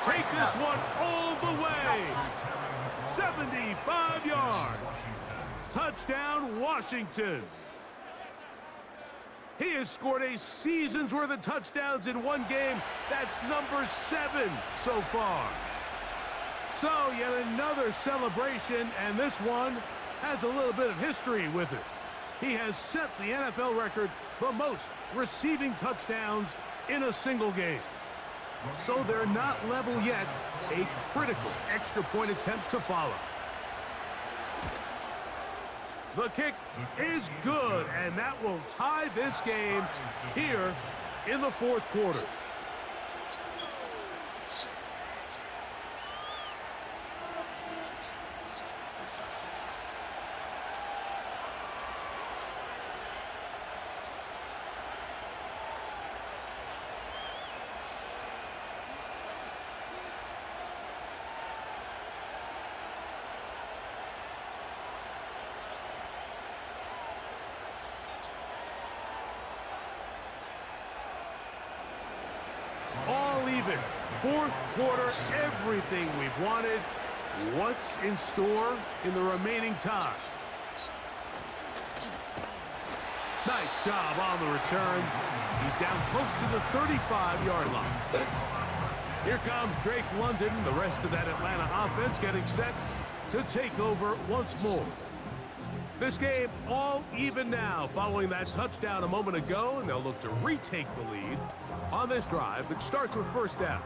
take this one all the way. 75 yards. Touchdown, Washington. He has scored a season's worth of touchdowns in one game. That's number 7 so far. So, yet another celebration, and this one has a little bit of history with it. He has set the NFL record for most receiving touchdowns in a single game. So they're not level yet. A critical extra point attempt to follow. The kick is good, and that will tie this game here in the fourth quarter. All even. Fourth quarter, everything we've wanted. What's in store in the remaining time? Nice job on the return. He's down close to the 35-yard line. Here comes Drake London. The rest of that Atlanta offense getting set to take over once more. This game all even now following that touchdown a moment ago, and they'll look to retake the lead on this drive that starts with first down.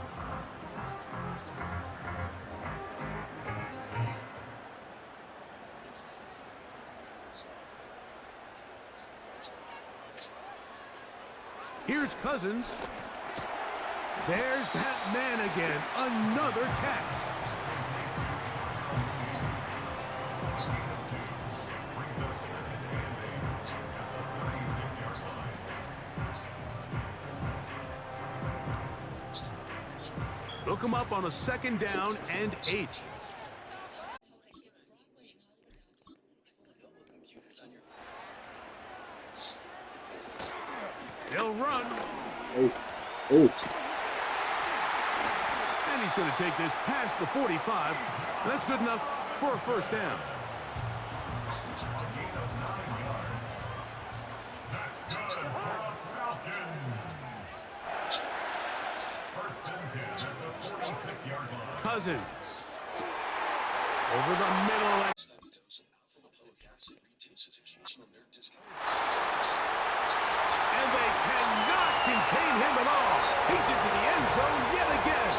Here's Cousins. There's that man again. Another catch. Look him up on a second down and 8. They'll run. Oh. And he's going to take this past the 45. That's good enough for a first down. Cousins. Over the middle. And they cannot contain him at all. He's into the end zone yet again.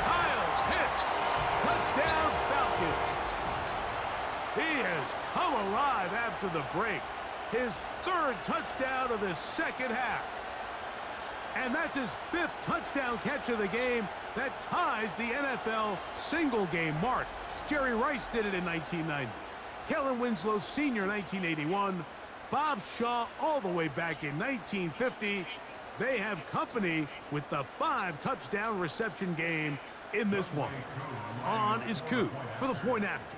Kyle Pitts. Touchdown Falcons. He has come alive after the break. His 3rd touchdown of the second half. And that's his 5th touchdown catch of the game. That ties the NFL single-game mark. Jerry Rice did it in 1990. Kellen Winslow Sr. 1981. Bob Shaw all the way back in 1950. They have company with the 5-touchdown reception game in this one. On is Koo for the point after.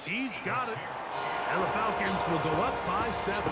He's got it. And the Falcons will go up by 7.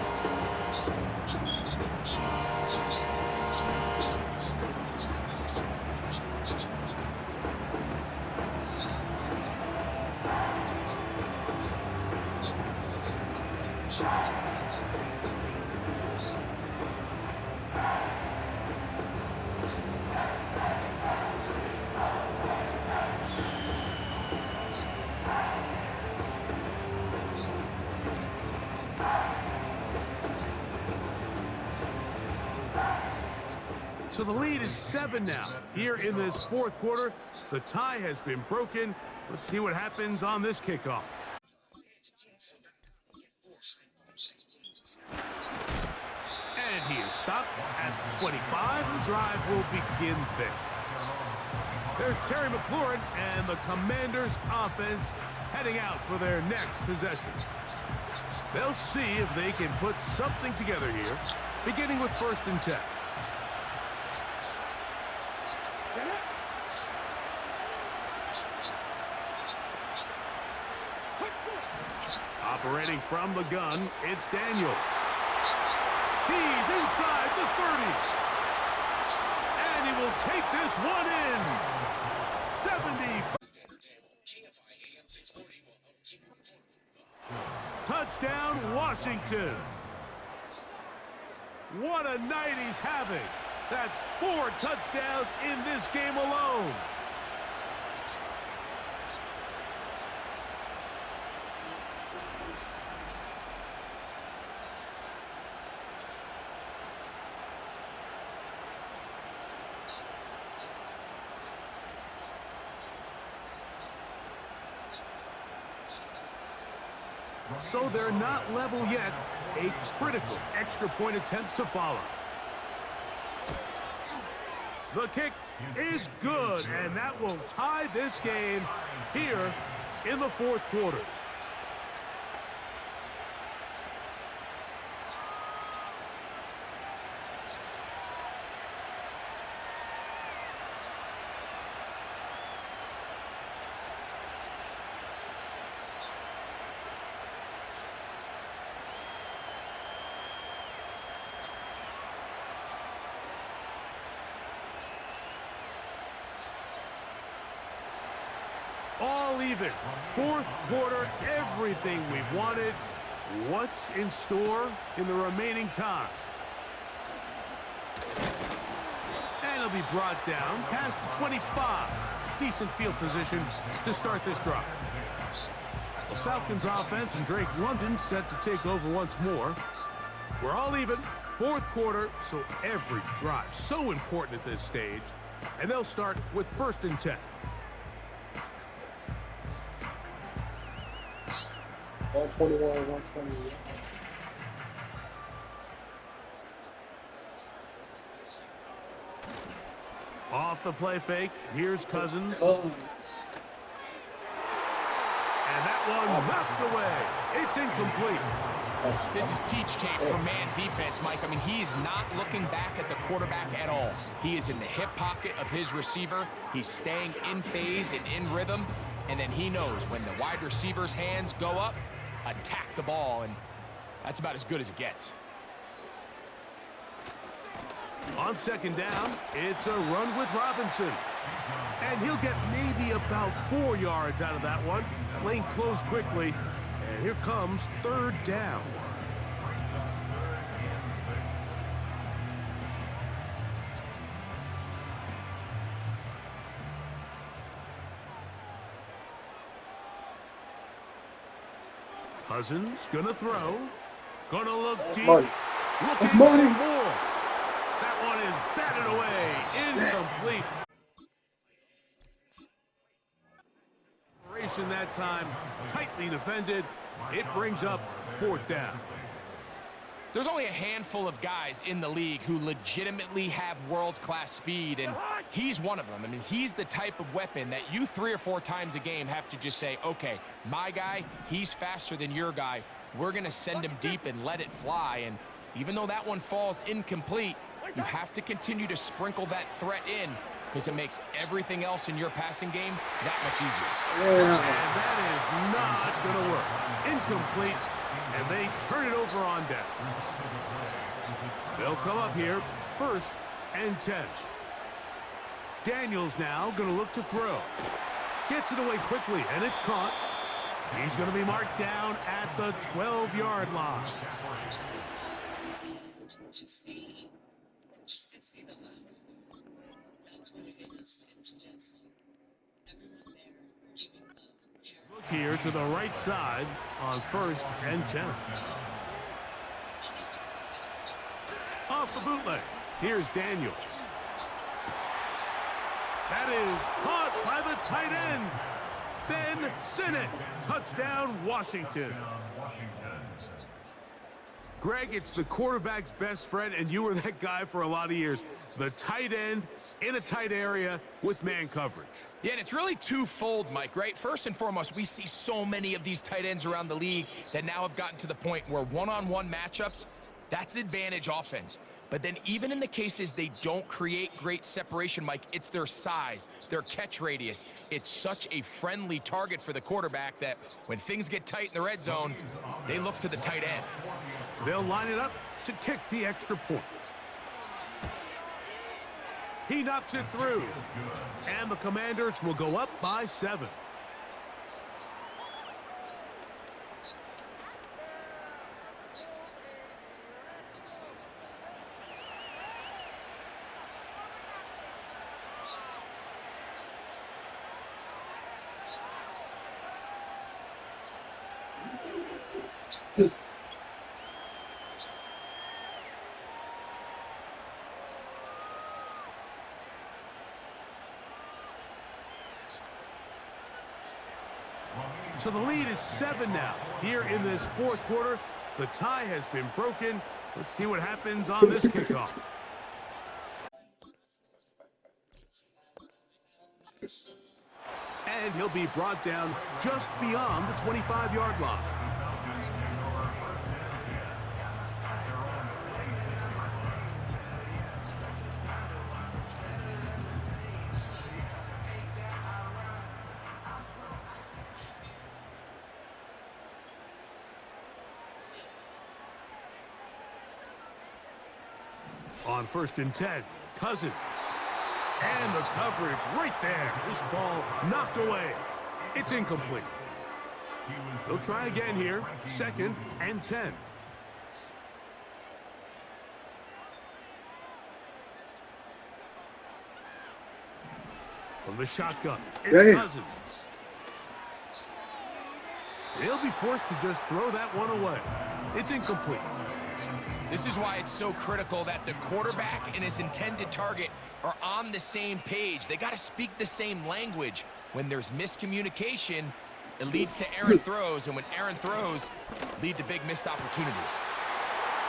So the lead is 7 now. Here in this fourth quarter, the tie has been broken. Let's see what happens on this kickoff. And he is stopped at 25. The drive will begin there. There's Terry McLaurin and the Commanders' offense heading out for their next possession. They'll see if they can put something together here, beginning with 1st and 10. Operating from the gun, it's Daniels. He's inside the 30. And he will take this one in. 70. Touchdown, Washington. What a night he's having. That's 4 touchdowns in this game alone. So they're not level yet. A critical extra point attempt to follow. The kick is good, and that will tie this game here in the 4th quarter. All even. 4th quarter, everything we've wanted. What's in store in the remaining time? And it'll be brought down past the 25. Decent field position to start this drive. The Falcons offense and Drake London set to take over once more. We're all even. 4th quarter, so every drive so important at this stage. And they'll start with 1st and 10. 121, 120. Off the play fake. Here's Cousins. And that one knocked away. It's incomplete. This is teach tape for man defense, Mike. I mean, he is not looking back at the quarterback at all. He is in the hip pocket of his receiver. He's staying in phase and in rhythm. And then he knows when the wide receiver's hands go up, attack the ball, and that's about as good as it gets. On 2nd down, it's a run with Robinson. And he'll get maybe about 4 yards out of that one. That lane closed quickly, and here comes 3rd down. Cousins gonna throw. Gonna look deep. Looking for more. That one is batted away. Incomplete. That time, tightly defended. It brings up 4th down. There's only a handful of guys in the league who legitimately have world-class speed, and he's one of them. I mean, he's the type of weapon that you 3 or 4 times a game have to just say, okay, my guy, he's faster than your guy. We're going to send him deep and let it fly. And even though that one falls incomplete, you have to continue to sprinkle that threat in, because it makes everything else in your passing game that much easier. And that is not going to work. Incomplete, and they turn it over on down. They'll come up here, 1st and 10. Daniels now going to look to throw. Gets it away quickly, and it's caught. He's going to be marked down at the 12-yard line. Look here to the right side on 1st and 10. Off the bootleg. Here's Daniels. That is caught by the tight end. Ben Sinnott. Touchdown, Washington. Greg, it's the quarterback's best friend, and you were that guy for a lot of years. The tight end in a tight area with man coverage. Yeah, and it's really twofold, Mike, right? First and foremost, we see so many of these tight ends around the league that now have gotten to the point where one-on-one matchups, that's advantage offense. But then even in the cases they don't create great separation, Mike, it's their size, their catch radius. It's such a friendly target for the quarterback that when things get tight in the red zone, they look to the tight end. They'll line it up to kick the extra point. He knocks it through. And the Commanders will go up by 7. So the lead is 7 now. Here in this fourth quarter, the tie has been broken. Let's see what happens on this kickoff. And he'll be brought down just beyond the 25-yard line. On 1st and 10, Cousins. And the coverage right there. This ball knocked away. It's incomplete. They'll try again here. 2nd and 10. From the shotgun, it's Cousins. They'll be forced to just throw that one away. It's incomplete. This is why it's so critical that the quarterback and his intended target are on the same page. They got to speak the same language. When there's miscommunication, it leads to errant throws, and when errant throws lead to big missed opportunities.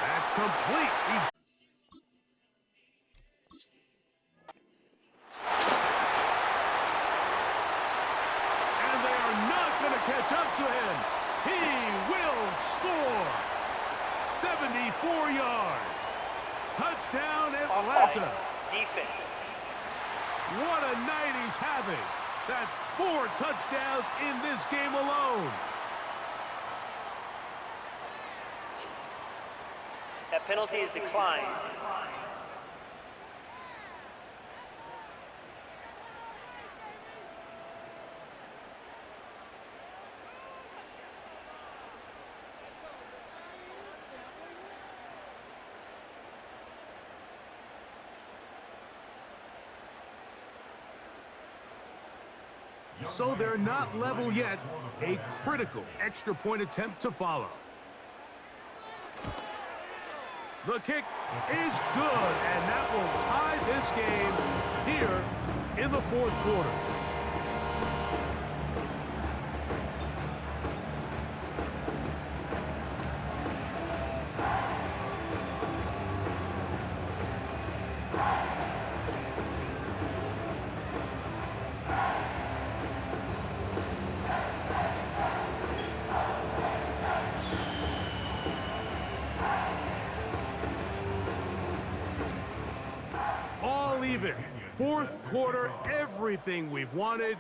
That's complete. And they are not going to catch up to him. He will score. 74 yards. Touchdown, Atlanta. Defense. What a night he's having. That's 4 touchdowns in this game alone. That penalty is declined. So they're not level yet. A critical extra point attempt to follow. The kick is good, and that will tie this game here in the fourth quarter. Even. Fourth quarter, everything we've wanted.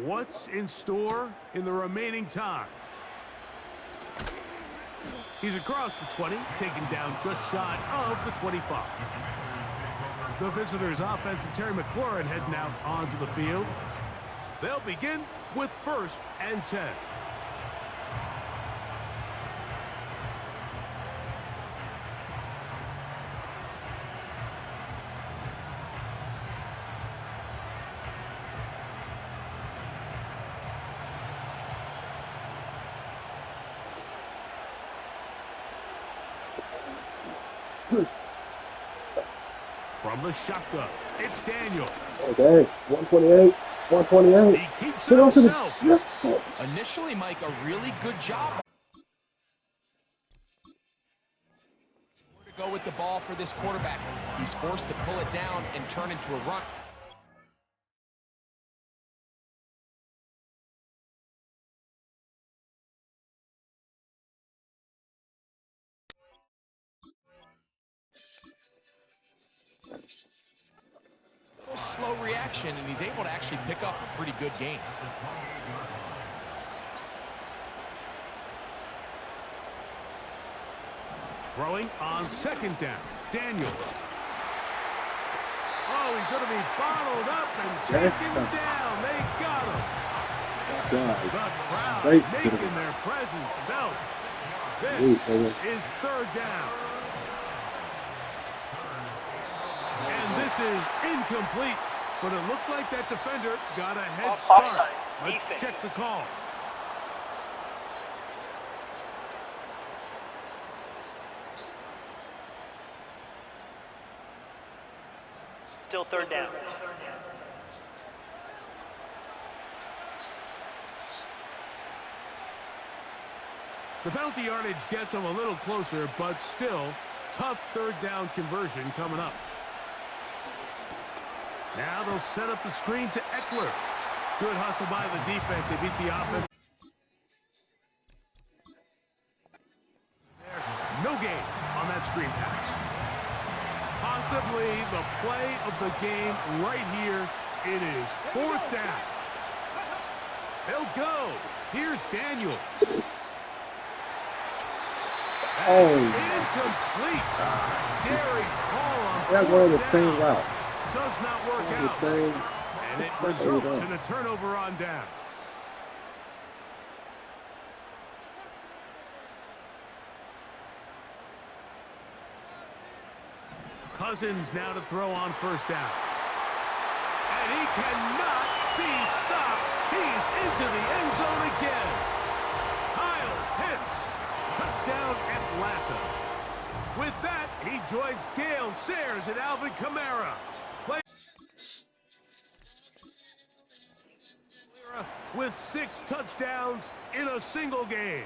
What's in store in the remaining time? He's across the 20, taken down just shy of the 25. The visitors' offense and Terry McLaurin heading out onto the field. They'll begin with 1st and 10. From the shotgun, it's Daniel. Okay, 128, 128. He keeps it himself. Initially, Mike, a really good job. Where to go with the ball for this quarterback? He's forced to pull it down and turn into a run. Slow reaction, and he's able to actually pick up a pretty good game. Throwing on 2nd down, Daniel. Oh, Oh, he's going to be bottled up and taken down. They got him. Guys, The crowd straight to making the their presence felt. This is third down. And this is incomplete. But it looked like that defender got a head start. Offside. Let's Defense. check the call. Still third down. The penalty yardage gets them a little closer, but still, tough third down conversion coming up. Now they'll set up the screen to Eckler. Good hustle by the defense. They beat the offense. No gain on that screen pass. Possibly the play of the game right here. It is fourth down. They'll go. Here's Daniels. Oh, Incomplete. Daring call on they're going the fourth same down. route. Does not work The out. same. And it results in a turnover on down. Cousins now to throw on first down. And he cannot be stopped. He's into the end zone again. Kyle Pitts. Touchdown Atlanta. With that, he joins Gale Sayers and Alvin Kamara. With 6 touchdowns in a single game.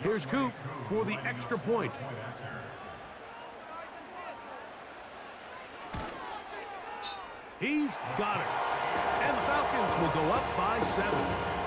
Here's Coop for the extra point. He's got it. And the Falcons will go up by 7.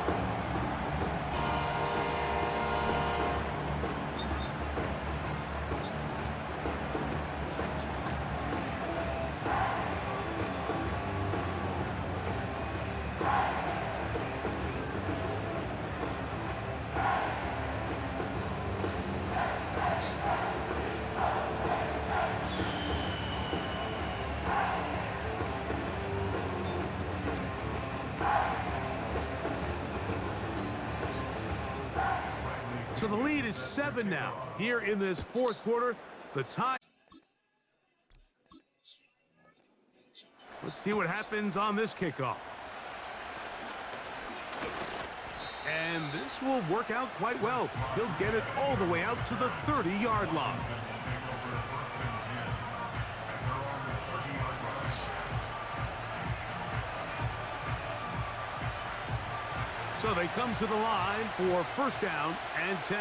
So the lead is 7 now. Here in this fourth quarter, the tie. Let's see what happens on this kickoff. And this will work out quite well. He'll get it all the way out to the 30-yard line. So they come to the line for first down and 10.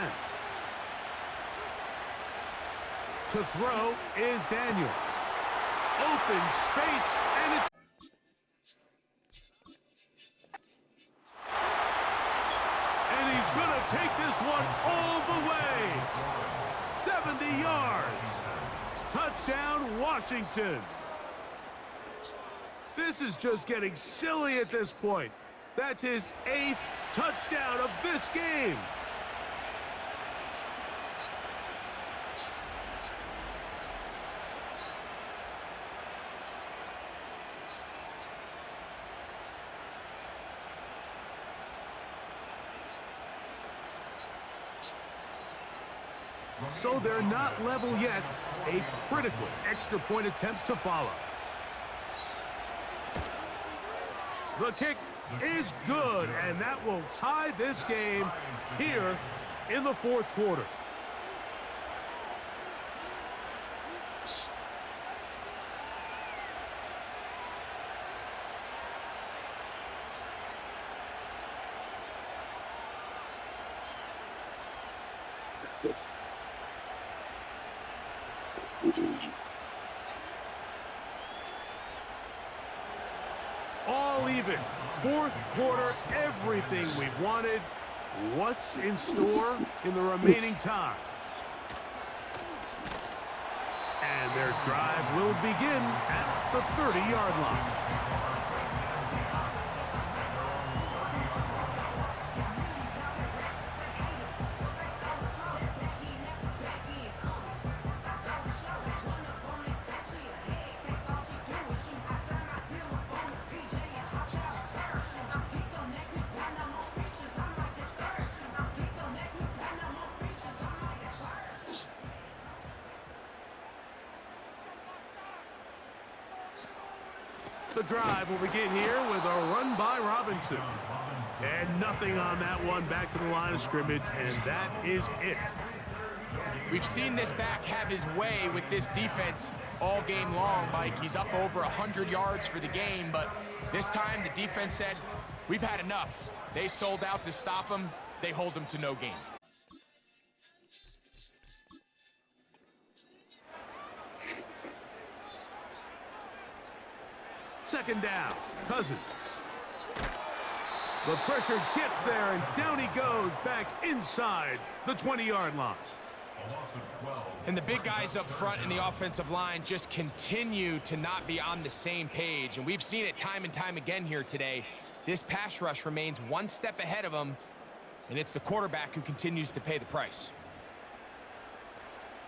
To throw is Daniels. Open space, and it's... And he's going to take this one all the way. 70 yards. Touchdown, Washington. This is just getting silly at this point. That's his 8th touchdown of this game. So they're not level yet. A critical extra point attempt to follow. The kick is good, and that will tie this game here in the fourth quarter. All even. Fourth quarter, everything we've wanted. What's in store in the remaining time? And their drive will begin at the 30-yard line. drive will begin here with a run by Robinson. And nothing on that one, back to the line of scrimmage, and that is it. We've seen this back have his way with this defense all game long, Mike. He's up over 100 yards for the game, but this time the defense said, we've had enough. They sold out to stop him. They hold him to no gain. Second down, Cousins. The pressure gets there, and down he goes back inside the 20-yard line. And the big guys up front in the offensive line just continue to not be on the same page. And we've seen it time and time again here today. This pass rush remains one step ahead of them, and it's the quarterback who continues to pay the price.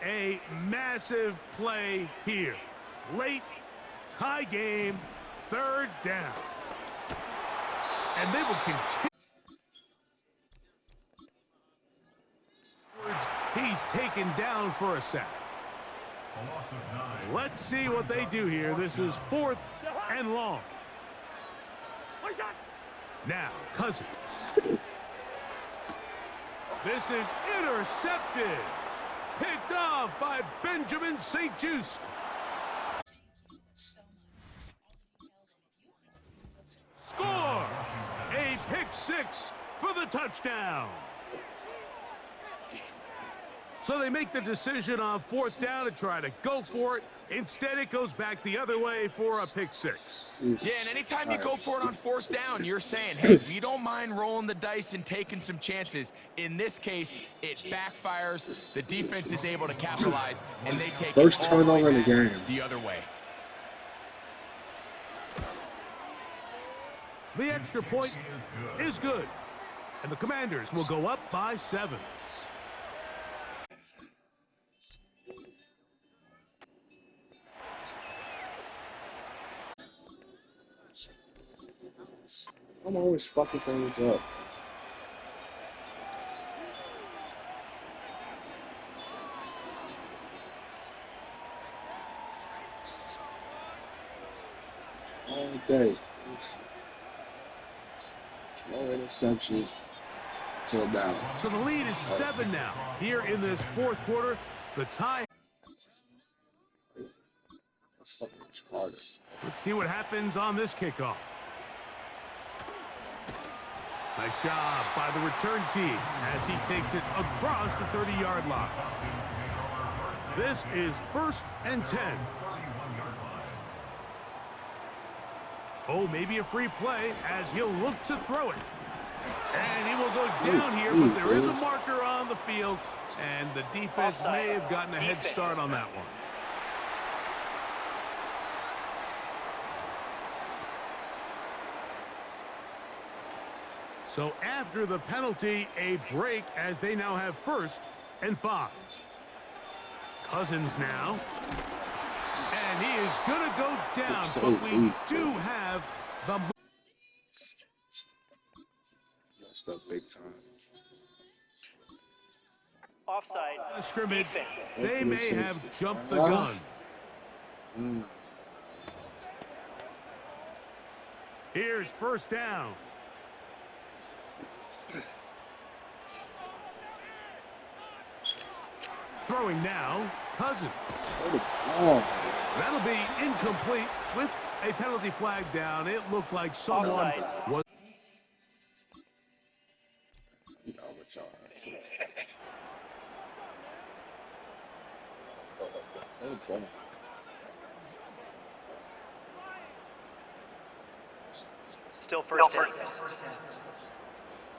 A massive play here. Late, tie game, third down. And they will continue. He's taken down for a sack. Let's see what they do here. This is 4th and long. Now, Cousins. This is intercepted. Picked off by Benjamin St-Juste. Score! A pick 6 for the touchdown. So they make the decision on 4th down to try to go for it. Instead, it goes back the other way for a pick 6. Yeah, and anytime you go for it on 4th down, you're saying, hey, we don't mind rolling the dice and taking some chances. In this case, it backfires. The defense is able to capitalize, and they take first it all the way turnover in the back game. the other way. The extra point is good, and the Commanders will go up by 7. I'm always fucking things up. All day. No interceptions till now. So the lead is 7 now. Here in this 4th quarter, the tie. That's fucking retarded. Let's see what happens on this kickoff. Nice job by the return team as he takes it across the 30-yard line. This is 1st and 10. Oh, maybe a free play as he'll look to throw it. And he will go down here, but there is a marker on the field, and the defense may have gotten a head start on that one. So after the penalty, a break as they now have 1st and 5. Cousins now. And he is going to go down, So but we weak, do have the... Messed up big time. Offside. Scrimmage. Defense. They may have jumped the gun. Here's 1st down. Throwing now, Cousins. That'll be incomplete with a penalty flag down. It looked like someone Offside. was... Still 1st down.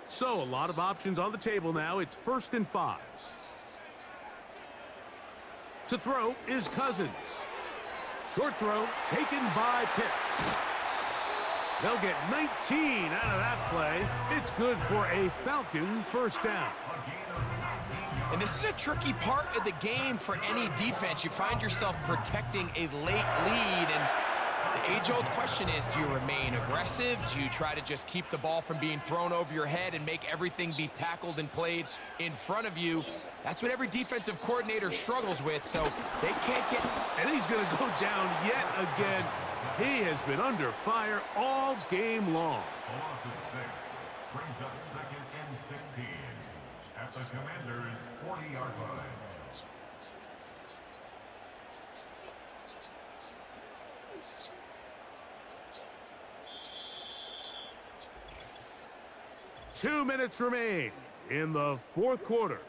So a lot of options on the table now. It's 1st and 5. To throw is Cousins. Short throw taken by Pitts. They'll get 19 out of that play. It's good for a Falcon 1st down. And this is a tricky part of the game for any defense. You find yourself protecting a late lead, and age-old question is, do you remain aggressive? Do you try to just keep the ball from being thrown over your head and make everything be tackled and played in front of you? That's what every defensive coordinator struggles with, so they can't get... And he's going to go down yet again. He has been under fire all game long. Loss of 6 brings up 2nd and 16 at the Commanders' 40-yard line. Two minutes remain in the fourth quarter.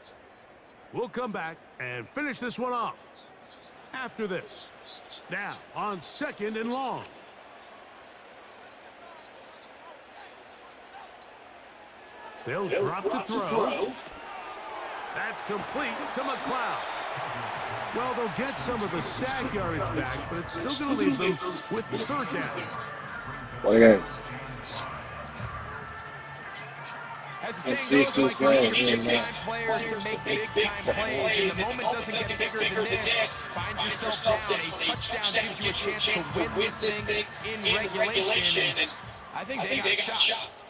We'll come back and finish this one off after this. Now on 2nd and long. They'll drop to throw. That's complete to McLeod. Well, they'll get some of the sack yardage back, but it's still going to leave them with 3rd down. What again? As the saying goes, Mike, you need big-time players to make big-time plays, and the moment doesn't get bigger than this. Find yourself down. A touchdown gives you a chance to win this thing in regulation, and I think they got shot.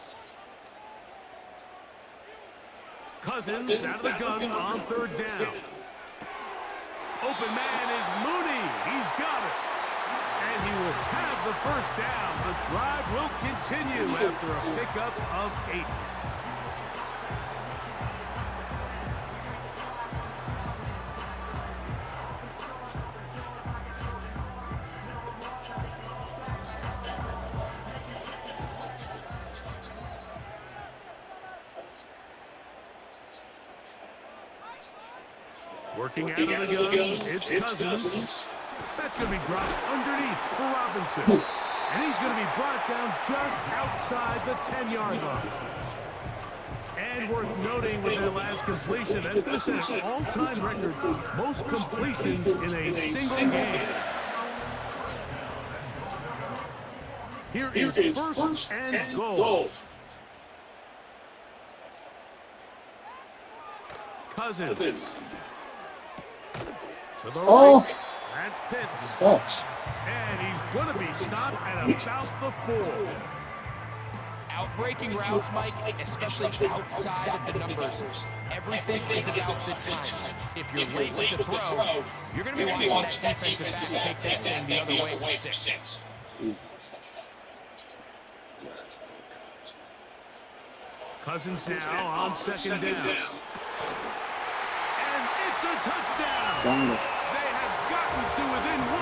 Cousins out of the gun on 3rd down. Open man is Mooney. He's got it. And he will have the 1st down. The drive will continue after a pickup of 8. Working out of the gun, it's Cousins. That's going to be dropped underneath for Robinson. And he's going to be brought down just outside the 10-yard line. And worth noting with that last completion, that's going to set an all-time record, most completions in a single game. Here is 1st and goal. Cousins. To the right. That's Pitts. And he's going to be stopped at about the 4. Outbreaking routes, Mike, especially outside of the numbers, everything is about the timing. If you're late with the throw, you're going to be watching that defensive back take that thing the other way for 6. Cousins now on 2nd down. And it's a touchdown. They have gotten to within 1,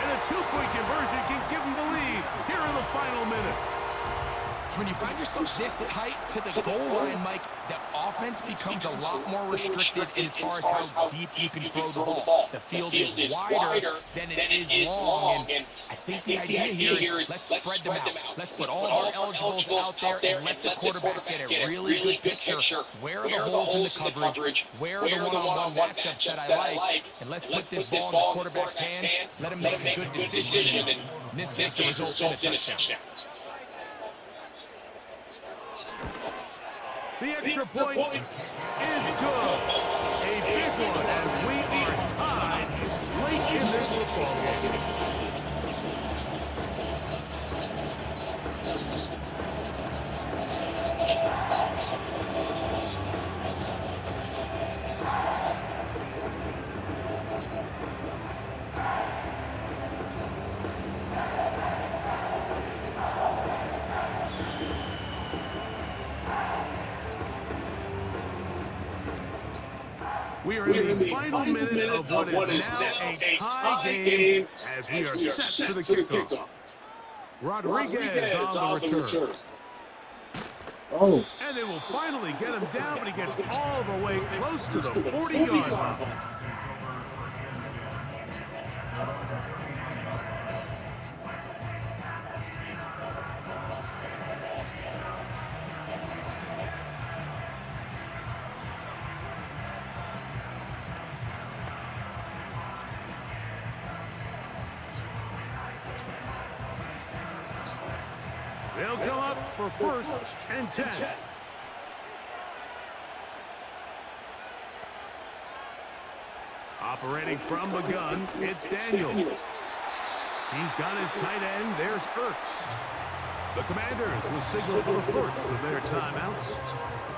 and a 2-point conversion can give them the lead here in the final minute. So when you find yourself this tight to the goal line, Mike, the offense becomes a lot more restricted as far as how deep you can throw the ball. The field is wider than it is long, and I think the idea here is let's spread them out. Let's put all of our eligibles out there and let the quarterback get a really good picture. Where are the holes in the coverage? Where are the one-on-one matchups that I like? And let's put this ball in the quarterback's hand, let him make a good decision, and in this case, it results in a touchdown. The extra point is good. A big one as we are tied late in this football game. We are in the final minute of what is now a tie game as we are set for the kickoff. Rodriguez on the return. And they will finally get him down, but he gets all the way close to the 40-yard line. They'll come up for 1st and 10. Operating from the gun, it's Daniels. He's got his tight end. There's Ertz. The Commanders will signal for the first of their timeouts.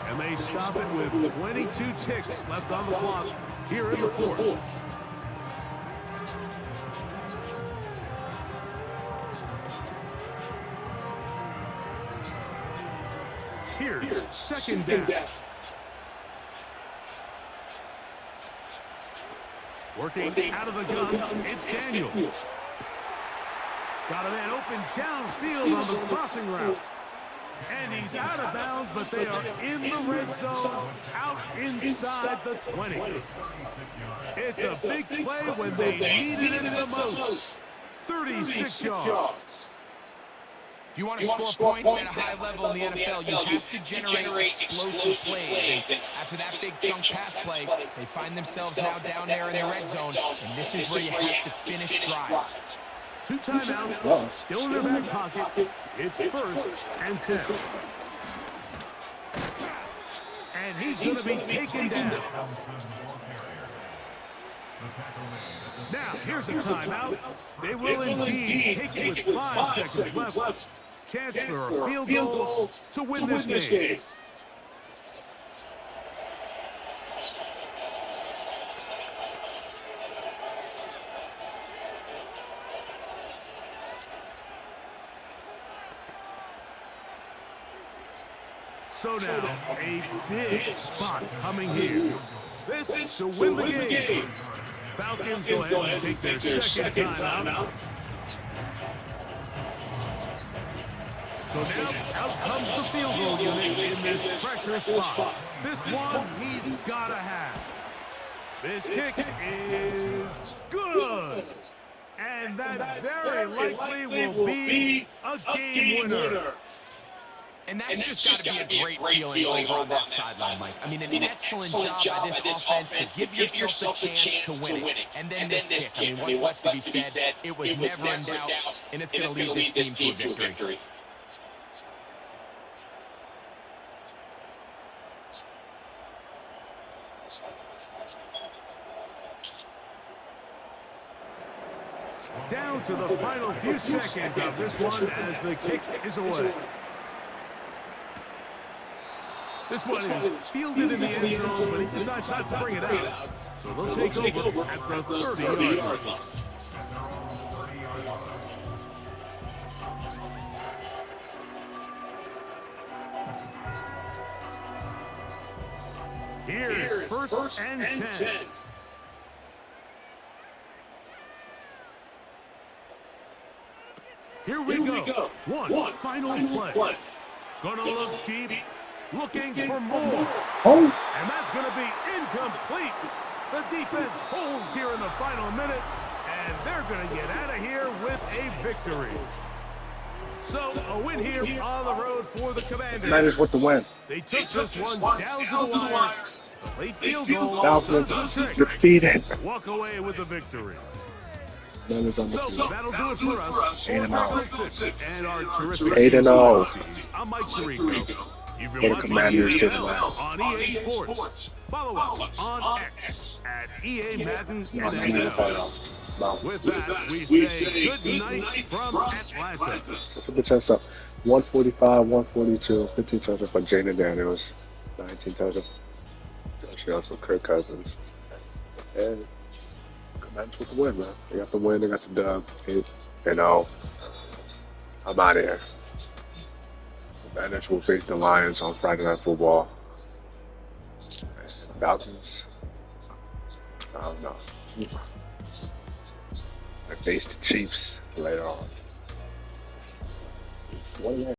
And they stop it with 22 ticks left on the clock here in the fourth. Here's second down. Working out of the gun, it's Daniels. Got a man open downfield on the crossing route. And he's out of bounds, but they are in the red zone, out inside the 20. It's a big play when they needed it the most. 36 yards. If you want to score points at a high level in the NFL, you have to generate explosive plays. And after that big chunk pass play, they find themselves now down there in the red zone, and this is where you have to finish drives. 2 timeouts, still in their back pocket. It's first and 10. And he's going to be taken down. Now, here's a timeout. They will indeed take it with 5 seconds left. Chance for a field goal to win this game. So now, a big spot coming here. This to win the game. Falcons go ahead and take their second timeout. So now, out comes the field goal unit in this pressure spot. This one he's got to have. This kick is good. And that very likely will be a game winner. And that's just got to be a great feeling over on that sideline, Mike. I mean, an excellent job by this offense to give yourself a chance to win it. And then this kick, I mean, what's left to be said, it was never in doubt, and it's going to lead this team to a victory. Down to the final few seconds of this one as the kick is away. This one is fielded in the end zone, but he decides not to bring it out. So they'll take over at the 30-yard line. Here's first and 10. Here we go. One final play. Gonna look deep. Looking for more. And that's going to be incomplete. The defense holds here in the final minute, and they're going to get out of here with a victory. So, a win here on the road for the Commanders. Commanders with the win. They took this one down to the wire. The late field goal Falcons does the trick. defeated. Walk away with the victory. Commanders So undefeated. that'll do it for us. 8-0. And our terrific 8-0. I'm Mike Tirico. You've been For the watching Commanders to the NFL on EA Sports. Follow us on X at EA Madden NFL. With that, we say good night from Atlanta. Took the test up. 145, 142, 15 touchdowns for Jaden Daniels, 19 touchdowns for Kirk Cousins. And Commanders with the win, man. They got the win, they got the dub. 8-0. I'm out of here. Commanders will face the Lions on Friday Night Football. Falcons, I don't know. They face the Chiefs later on. What